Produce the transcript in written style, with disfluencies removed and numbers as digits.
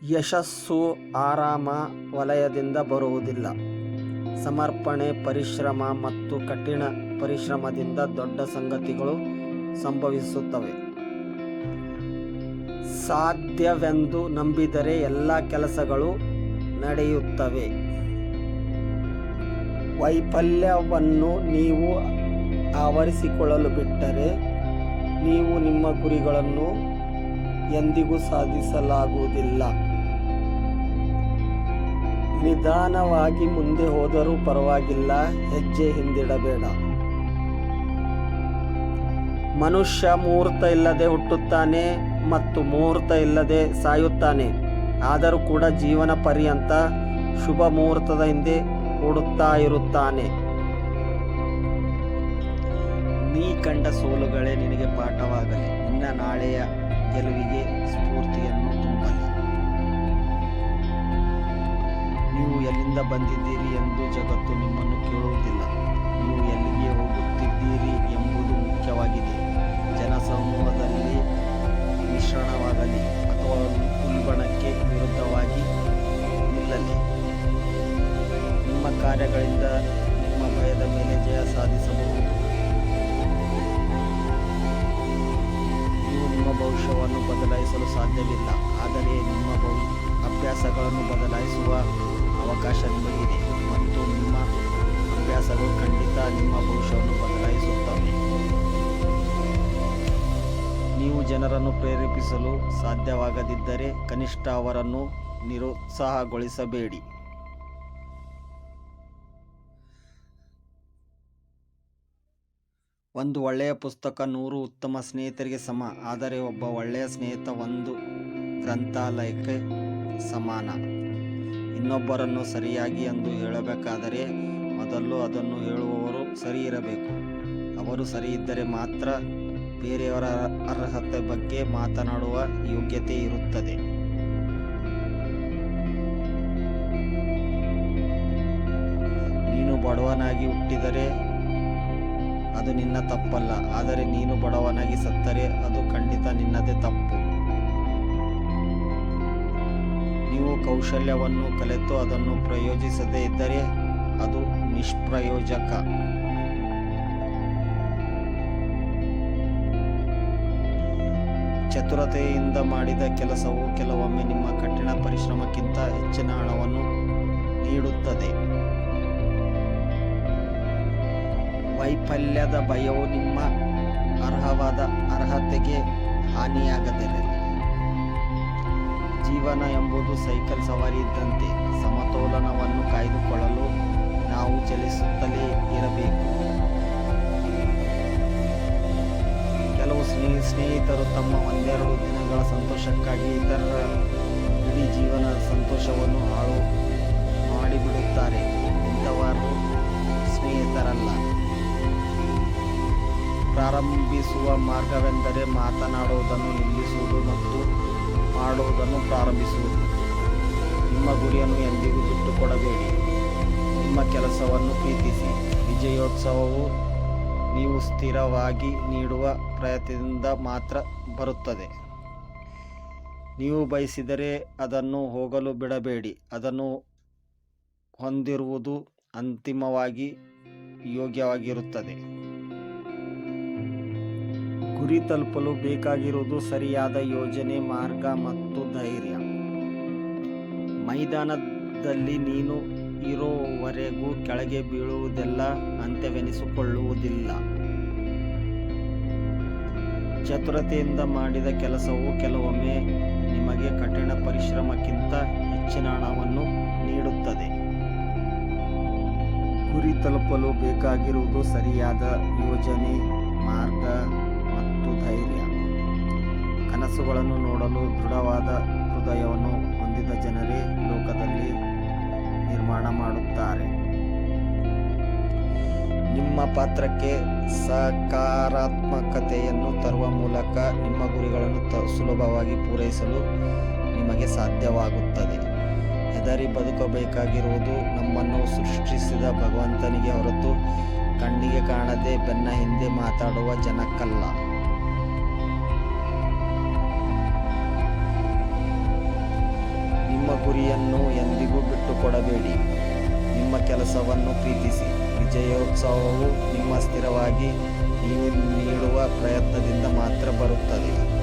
ಯಶಸ್ಸು ಆರಾಮ ವಲಯದಿಂದ ಬರುವುದಿಲ್ಲ. ಸಮರ್ಪಣೆ, ಪರಿಶ್ರಮ ಮತ್ತು ಕಠಿಣ ಪರಿಶ್ರಮದಿಂದ ದೊಡ್ಡ ಸಂಗತಿಗಳು ಸಂಭವಿಸುತ್ತವೆ. ಸಾಧ್ಯವೆಂದು ನಂಬಿದರೆ ಎಲ್ಲ ಕೆಲಸಗಳು ನಡೆಯುತ್ತವೆ. ವೈಫಲ್ಯವನ್ನು ನೀವು ಆವರಿಸಿಕೊಳ್ಳಲು ಬಿಟ್ಟರೆ ನೀವು ನಿಮ್ಮ ಗುರಿಗಳನ್ನು ಎಂದಿಗೂ ಸಾಧಿಸಲಾಗುವುದಿಲ್ಲ. ನಿಧಾನವಾಗಿ ಮುಂದೆ ಹೋದರೂ ಪರವಾಗಿಲ್ಲ, ಹೆಜ್ಜೆ ಹಿಂದಿಡಬೇಡ. ಮನುಷ್ಯ ಮುಹೂರ್ತ ಇಲ್ಲದೆ ಹುಟ್ಟುತ್ತಾನೆ ಮತ್ತು ಮುಹೂರ್ತ ಇಲ್ಲದೆ ಸಾಯುತ್ತಾನೆ. ಆದರೂ ಕೂಡ ಜೀವನ ಪರ್ಯಂತ ಶುಭ ಮುಹೂರ್ತದ ಹಿಂದೆ ಓಡುತ್ತಾ ಇರುತ್ತಾನೆ. ನೀ ಕಂಡ ಸೋಲುಗಳೇ ನಿನಗೆ ಪಾಠವಾಗಲಿ, ನಿನ್ನ ನಾಳೆಯ ಗೆಲುವಿಗೆ ಸ್ಫೂರ್ತಿಯನ್ನು ತುಂಬಲಿ. ನೀವು ಎಲ್ಲಿಂದ ಬಂದಿದ್ದೀರಿ ಎಂದು ಜಗತ್ತು ನಿಮ್ಮನ್ನು ಕೇಳುವುದಿಲ್ಲ, ನೀವು ಎಲ್ಲಿಗೆ ಹೋಗುತ್ತಿದ್ದೀರಿ ಎಂಬುದು ಮುಖ್ಯವಾಗಿದೆ. ಜನಸಮೂಹದಲ್ಲಿ ಮಿಶ್ರಣವಾಗಲಿ ಅಥವಾ ಉಲ್ಬಣಕ್ಕೆ ವಿರುದ್ಧವಾಗಿ ನಿಲ್ಲಲಿ. ನಿಮ್ಮ ಕಾರ್ಯಗಳಿಂದ ನಿಮ್ಮ ಭಯದ ಮೇಲೆ ಜಯ ಸಾಧಿಸಬಹುದು. ನೀವು ನಿಮ್ಮ ಭವಿಷ್ಯವನ್ನು ಬದಲಾಯಿಸಲು ಸಾಧ್ಯವಿಲ್ಲ, ಆದರೆ ನಿಮ್ಮ ಅಭ್ಯಾಸಗಳನ್ನು ಬದಲಾಯಿಸುವ ಅವಕಾಶ ನಿಮಗಿದೆ ಮತ್ತು ನಿಮ್ಮ ಅಭ್ಯಾಸಗಳು ಖಂಡಿತ ನಿಮ್ಮ ಭವಿಷ್ಯವನ್ನು ಬದಲಾಯಿಸುತ್ತವೆ. ನೀವು ಜನರನ್ನು ಪ್ರೇರೇಪಿಸಲು ಸಾಧ್ಯವಾಗದಿದ್ದರೆ ಕನಿಷ್ಠ ಅವರನ್ನು ನಿರುತ್ಸಾಹಗೊಳಿಸಬೇಡಿ. ಒಂದು ಒಳ್ಳೆಯ ಪುಸ್ತಕ 100 ಉತ್ತಮ ಸ್ನೇಹಿತರಿಗೆ ಸಮ, ಆದರೆ ಒಬ್ಬ ಒಳ್ಳೆಯ ಸ್ನೇಹಿತ ಒಂದು ಗ್ರಂಥಾಲಯಕ್ಕೆ ಸಮಾನ. ಇನ್ನೊಬ್ಬರನ್ನು ಸರಿಯಾಗಿ ಎಂದು ಹೇಳಬೇಕಾದರೆ ಮೊದಲು ಅದನ್ನು ಹೇಳುವವರು ಸರಿ ಇರಬೇಕು. ಅವರು ಸರಿ ಇದ್ದರೆ ಮಾತ್ರ ಬೇರೆಯವರ ಅರ್ಹತೆ ಬಗ್ಗೆ ಮಾತನಾಡುವ ಯೋಗ್ಯತೆ ಇರುತ್ತದೆ. ನೀನು ಬಡವನಾಗಿ ಹುಟ್ಟಿದರೆ ಅದು ನಿನ್ನ ತಪ್ಪಲ್ಲ, ಆದರೆ ನೀನು ಬಡವನಾಗಿ ಸತ್ತರೆ ಅದು ಖಂಡಿತ ನಿನ್ನದೇ ತಪ್ಪು. ನೀವು ಕೌಶಲ್ಯವನ್ನು ಕಲಿತು ಅದನ್ನು ಪ್ರಯೋಜಿಸದೇ ಇದ್ದರೆ ಅದು ನಿಷ್ಪ್ರಯೋಜಕ. ಚತುರತೆಯಿಂದ ಮಾಡಿದ ಕೆಲಸವು ಕೆಲವೊಮ್ಮೆ ನಿಮ್ಮ ಕಠಿಣ ಪರಿಶ್ರಮಕ್ಕಿಂತ ಹೆಚ್ಚಿನ ಹಣವನ್ನು ನೀಡುತ್ತದೆ. ವೈಫಲ್ಯದ ಭಯವು ನಿಮ್ಮ ಅರ್ಹವಾದ ಅರ್ಹತೆಗೆ ಹಾನಿಯಾಗದಿರಲಿ. ಜೀವನ ಎಂಬುದು ಸೈಕಲ್ ಸವಾರಿ ಇದ್ದಂತೆ. ಸಮತೋಲನವನ್ನು ಕಾಯ್ದುಕೊಳ್ಳಲು ನಾವು ಚಲಿಸುತ್ತಲೇ ಇರಬೇಕು. ಕೆಲವು ಸ್ನೇಹಿತರು ತಮ್ಮ ಒಂದೆರಡು ದಿನಗಳ ಸಂತೋಷಕ್ಕಾಗಿ ಇತರರ ಇಡೀ ಜೀವನದ ಸಂತೋಷವನ್ನು ಹಾಳು ಮಾಡಿಬಿಡುತ್ತಾರೆ. ಇಂಥವರು ಸ್ನೇಹಿತರಲ್ಲ. ಪ್ರಾರಂಭಿಸುವ ಮಾರ್ಗವೆಂದರೆ ಮಾತನಾಡುವುದನ್ನು ನಿಲ್ಲಿಸುವುದು ಮತ್ತು ಮಾಡುವುದನ್ನು ಪ್ರಾರಂಭಿಸುವುದು. ನಿಮ್ಮ ಗುರಿಯನ್ನು ಎಂದಿಗೂ ಬಿಟ್ಟುಕೊಡಬೇಡಿ. ನಿಮ್ಮ ಕೆಲಸವನ್ನು ಪ್ರೀತಿಸಿ. ವಿಜಯೋತ್ಸವವು ನೀವು ಸ್ಥಿರವಾಗಿ ನೀಡುವ ಪ್ರಯತ್ನದಿಂದ ಮಾತ್ರ ಬರುತ್ತದೆ. ನೀವು ಬಯಸಿದರೆ ಅದನ್ನು ಹೋಗಲು ಬಿಡಬೇಡಿ. ಅದನ್ನು ಹೊಂದಿರುವುದು ಅಂತಿಮವಾಗಿ ಯೋಗ್ಯವಾಗಿರುತ್ತದೆ. ಗುರಿ ತಲುಪಲು ಬೇಕಾಗಿರುವುದು ಸರಿಯಾದ ಯೋಜನೆ, ಮಾರ್ಗ ಮತ್ತು ಧೈರ್ಯ. ಮೈದಾನದಲ್ಲಿ ನೀನು ಇರೋವರೆಗೂ ಕೆಳಗೆ ಬೀಳುವುದೆಲ್ಲ ಅಂತ್ಯವೆನಿಸಿಕೊಳ್ಳುವುದಿಲ್ಲ. ಚತುರತೆಯಿಂದ ಮಾಡಿದ ಕೆಲಸವು ಕೆಲವೊಮ್ಮೆ ನಿಮಗೆ ಕಠಿಣ ಪರಿಶ್ರಮಕ್ಕಿಂತ ಹೆಚ್ಚಿನ ಹಣವನ್ನು ನೀಡುತ್ತದೆ. ಗುರಿ ತಲುಪಲು ಬೇಕಾಗಿರುವುದು ಸರಿಯಾದ ಯೋಜನೆ, ಮಾರ್ಗ ಮತ್ತು ಧೈರ್ಯ. ಕನಸುಗಳನ್ನು ನೋಡಲು ದೃಢವಾದ ಹೃದಯವನ್ನು ಹೊಂದಿದ ಜನರೇ ಲೋಕದಲ್ಲಿ ನಿರ್ಮಾಣ ಮಾಡುತ್ತಾರೆ. ನಿಮ್ಮ ಪಾತ್ರಕ್ಕೆ ಸಕಾರಾತ್ಮಕತೆಯನ್ನು ತರುವ ಮೂಲಕ ನಿಮ್ಮ ಗುರಿಗಳನ್ನು ಸುಲಭವಾಗಿ ಪೂರೈಸಲು ನಿಮಗೆ ಸಾಧ್ಯವಾಗುತ್ತದೆ. ಹೆದರಿ ಬದುಕಬೇಕಾಗಿರುವುದು ನಮ್ಮನ್ನು ಸೃಷ್ಟಿಸಿದ ಭಗವಂತನಿಗೆ ಹೊರತು ಕಣ್ಣಿಗೆ ಕಾಣದೆ ಬೆನ್ನ ಹಿಂದೆ ಮಾತಾಡುವ ಜನಕ್ಕಲ್ಲ. ಗುರಿಯನ್ನು ಎಂದಿಗೂ ಬಿಟ್ಟುಕೊಡಬೇಡಿ. ನಿಮ್ಮ ಕೆಲಸವನ್ನು ಪ್ರೀತಿಸಿ. ವಿಜಯೋತ್ಸವವು ನಿಮ್ಮ ಸ್ಥಿರವಾಗಿ ನೀವು ನೀಡುವ ಪ್ರಯತ್ನದಿಂದ ಮಾತ್ರ ಬರುತ್ತದೆ.